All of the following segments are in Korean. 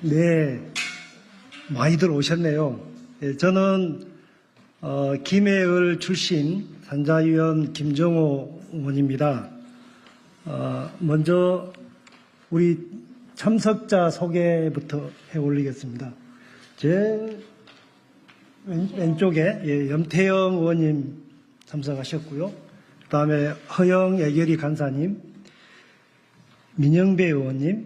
네, 많이들 오셨네요. 예, 저는 김해을 출신 산자위원 김정호 의원입니다. 먼저 우리 참석자 소개부터 해 올리겠습니다. 제 왼쪽에 염태영 의원님 참석하셨고요. 그 다음에 허영 애결이 간사님, 민영배 의원님,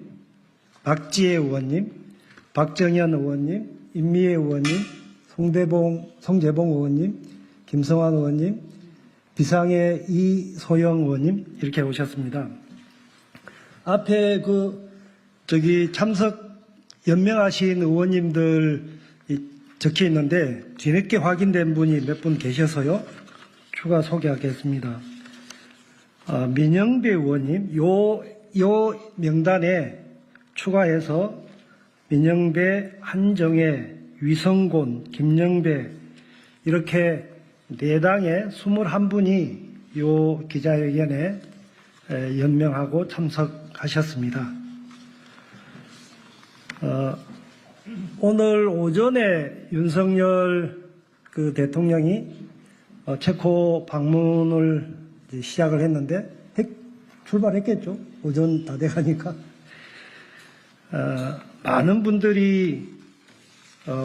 박지혜 의원님, 박정현 의원님, 임미애 의원님, 송재봉 의원님, 김성환 의원님, 비상의 이소영 의원님 이렇게 오셨습니다. 앞에 참석 연명하신 의원님들 적혀 있는데 뒤늦게 확인된 분이 몇 분 계셔서요. 추가 소개하겠습니다. 민영배 의원님, 요 명단에 추가해서 민영배, 한정혜, 위성곤, 김영배 이렇게 4당의 21분이 요 기자회견에 연명하고 참석하셨습니다. 오늘 오전에 윤석열 대통령이 체코 방문을 시작을 했는데 출발했겠죠. 오전 다 돼가니까. 많은 분들이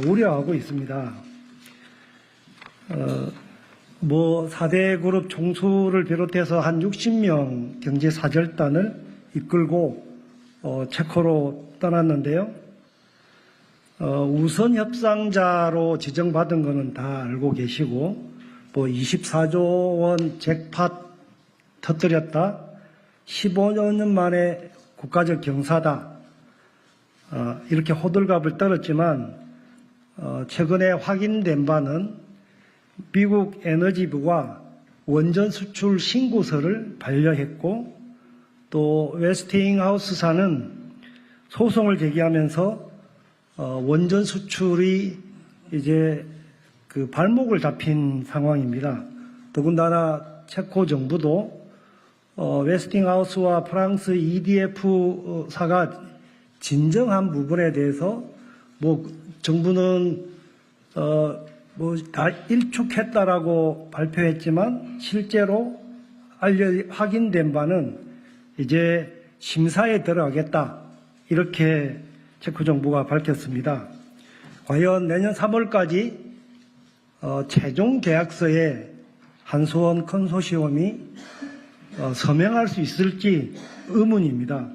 우려하고 있습니다. 4대 그룹 총수를 비롯해서 한 60명 경제사절단을 이끌고 체코로 떠났는데요. 우선 협상자로 지정받은 것은 다 알고 계시고 24조 원 잭팟 터뜨렸다. 15년 만에 국가적 경사다. 이렇게 호들갑을 떨었지만 최근에 확인된 바는 미국 에너지부가 원전 수출 신고서를 반려했고 또 웨스팅하우스사는 소송을 제기하면서 원전 수출이 이제 발목을 잡힌 상황입니다. 더군다나 체코 정부도 웨스팅하우스와 프랑스 EDF사가 진정한 부분에 대해서 정부는 다 일축했다라고 발표했지만 실제로 확인된 바는 이제 심사에 들어가겠다 이렇게 체코 정부가 밝혔습니다. 과연 내년 3월까지 최종 계약서에 한수원 컨소시엄이 서명할 수 있을지 의문입니다.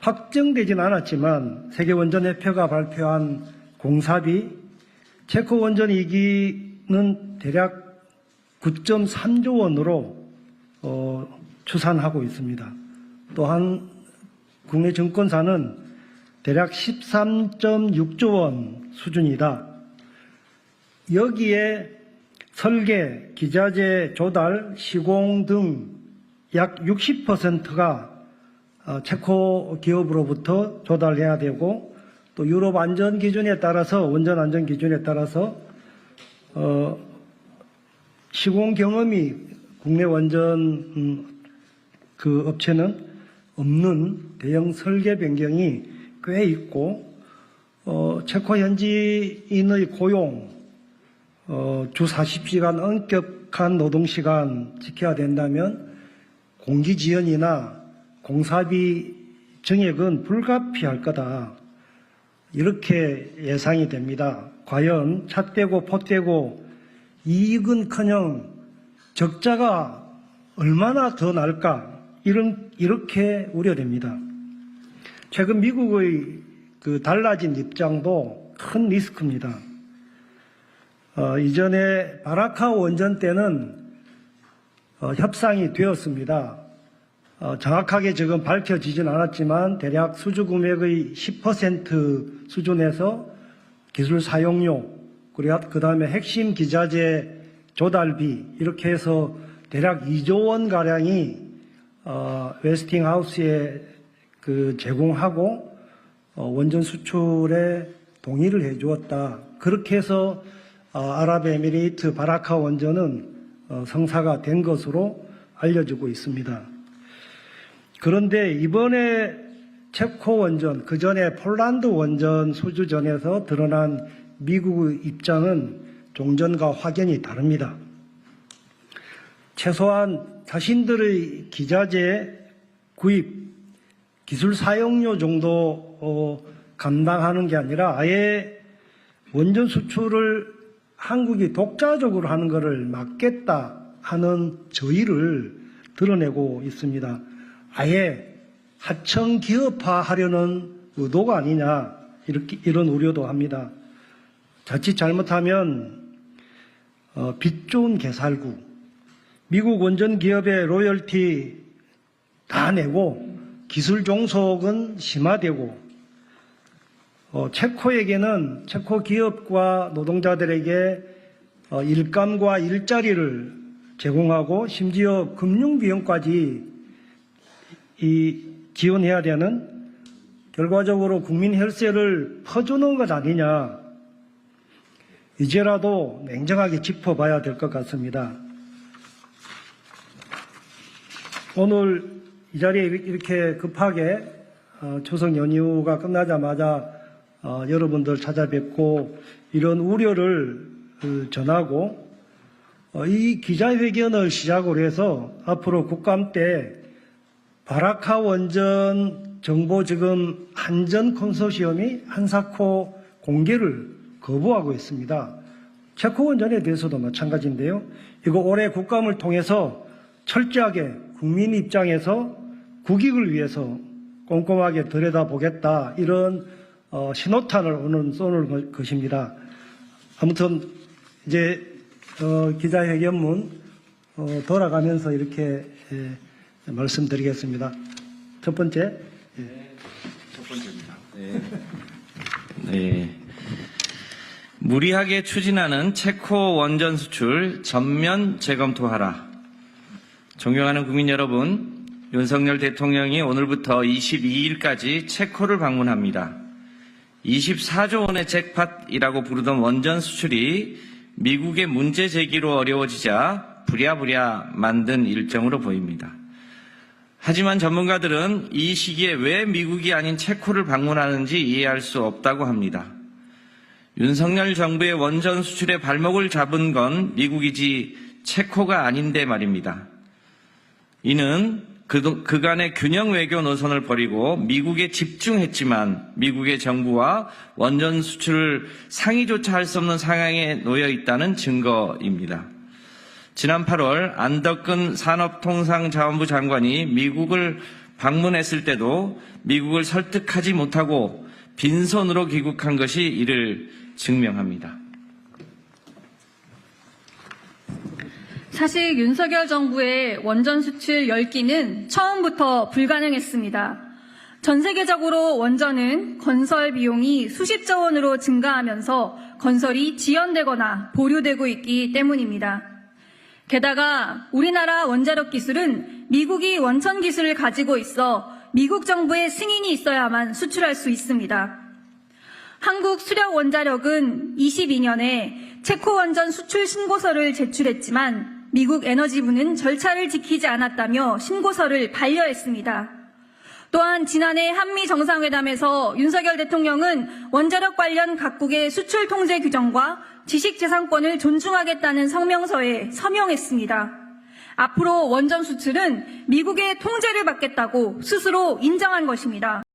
확정되진 않았지만 세계원전협회가 발표한 공사비 체코 원전 2기는 대략 9.3조 원으로 추산하고 있습니다. 또한 국내 증권사는 대략 13.6조 원 수준이다. 여기에 설계, 기자재 조달, 시공 등 약 60%가 체코 기업으로부터 조달해야 되고 또 유럽 안전 기준에 따라서 원전 안전 기준에 따라서 시공 경험이 국내 원전 업체는 없는 대형 설계 변경이 꽤 있고 체코 현지인의 고용 주 40시간 엄격한 노동시간 지켜야 된다면 공기 지연이나 공사비 증액은 불가피할 거다. 이렇게 예상이 됩니다. 과연 찻대고 폿대고 이익은커녕 적자가 얼마나 더 날까 이렇게 우려됩니다. 최근 미국의 달라진 입장도 큰 리스크입니다. 이전에 바라카 원전 때는 협상이 되었습니다. 정확하게 지금 밝혀지진 않았지만 대략 수주 금액의 10% 수준에서 기술 사용료, 그리고 그 다음에 핵심 기자재 조달비 이렇게 해서 대략 2조 원 가량이 웨스팅하우스에 제공하고 원전 수출에 동의를 해 주었다. 그렇게 해서 아랍에미레이트 바라카 원전은 성사가 된 것으로 알려지고 있습니다. 그런데 이번에 체코 원전, 그 전에 폴란드 원전 수주전에서 드러난 미국의 입장은 종전과 확연히 다릅니다. 최소한 자신들의 기자재 구입, 기술 사용료 정도 감당하는 게 아니라 아예 원전 수출을 한국이 독자적으로 하는 것을 막겠다 하는 저의를 드러내고 있습니다. 아예 하청 기업화하려는 의도가 아니냐 이런 우려도 합니다. 자칫 잘못하면 빚 좋은 개살구, 미국 원전 기업의 로열티 다 내고 기술 종속은 심화되고 체코에게는 체코 기업과 노동자들에게 일감과 일자리를 제공하고 심지어 금융 비용까지 지원해야 되는 결과적으로 국민 혈세를 퍼주는 것 아니냐. 이제라도 냉정하게 짚어봐야 될 것 같습니다. 오늘 이 자리에 이렇게 급하게 추석 연휴가 끝나자마자 여러분들 찾아뵙고 이런 우려를 전하고 이 기자회견을 시작으로 해서 앞으로 국감 때 바라카 원전 정보지금 한전 컨소시엄이 한사코 공개를 거부하고 있습니다. 체코 원전에 대해서도 마찬가지인데요. 이거 올해 국감을 통해서 철저하게 국민 입장에서 국익을 위해서 꼼꼼하게 들여다보겠다 이런 신호탄을 오늘 쏘는 것입니다. 아무튼 이제 기자회견문 돌아가면서 이렇게 말씀드리겠습니다. 첫 번째. 첫 번째입니다. 네. 무리하게 추진하는 체코 원전 수출 전면 재검토하라. 존경하는 국민 여러분, 윤석열 대통령이 오늘부터 22일까지 체코를 방문합니다. 24조 원의 잭팟이라고 부르던 원전 수출이 미국의 문제 제기로 어려워지자 부랴부랴 만든 일정으로 보입니다. 하지만 전문가들은 이 시기에 왜 미국이 아닌 체코를 방문하는지 이해할 수 없다고 합니다. 윤석열 정부의 원전 수출에 발목을 잡은 건 미국이지 체코가 아닌데 말입니다. 이는 그간의 균형 외교 노선을 버리고 미국에 집중했지만 미국의 정부와 원전 수출을 상의조차 할 수 없는 상황에 놓여 있다는 증거입니다. 지난 8월 안덕근 산업통상자원부 장관이 미국을 방문했을 때도 미국을 설득하지 못하고 빈손으로 귀국한 것이 이를 증명합니다. 사실 윤석열 정부의 원전 수출 열기는 처음부터 불가능했습니다. 전 세계적으로 원전은 건설 비용이 수십조 원으로 증가하면서 건설이 지연되거나 보류되고 있기 때문입니다. 게다가 우리나라 원자력 기술은 미국이 원천 기술을 가지고 있어 미국 정부의 승인이 있어야만 수출할 수 있습니다. 한국 수력 원자력은 22년에 체코 원전 수출 신고서를 제출했지만 미국 에너지부는 절차를 지키지 않았다며 신고서를 반려했습니다. 또한 지난해 한미 정상회담에서 윤석열 대통령은 원자력 관련 각국의 수출 통제 규정과 지식재산권을 존중하겠다는 성명서에 서명했습니다. 앞으로 원전 수출은 미국의 통제를 받겠다고 스스로 인정한 것입니다.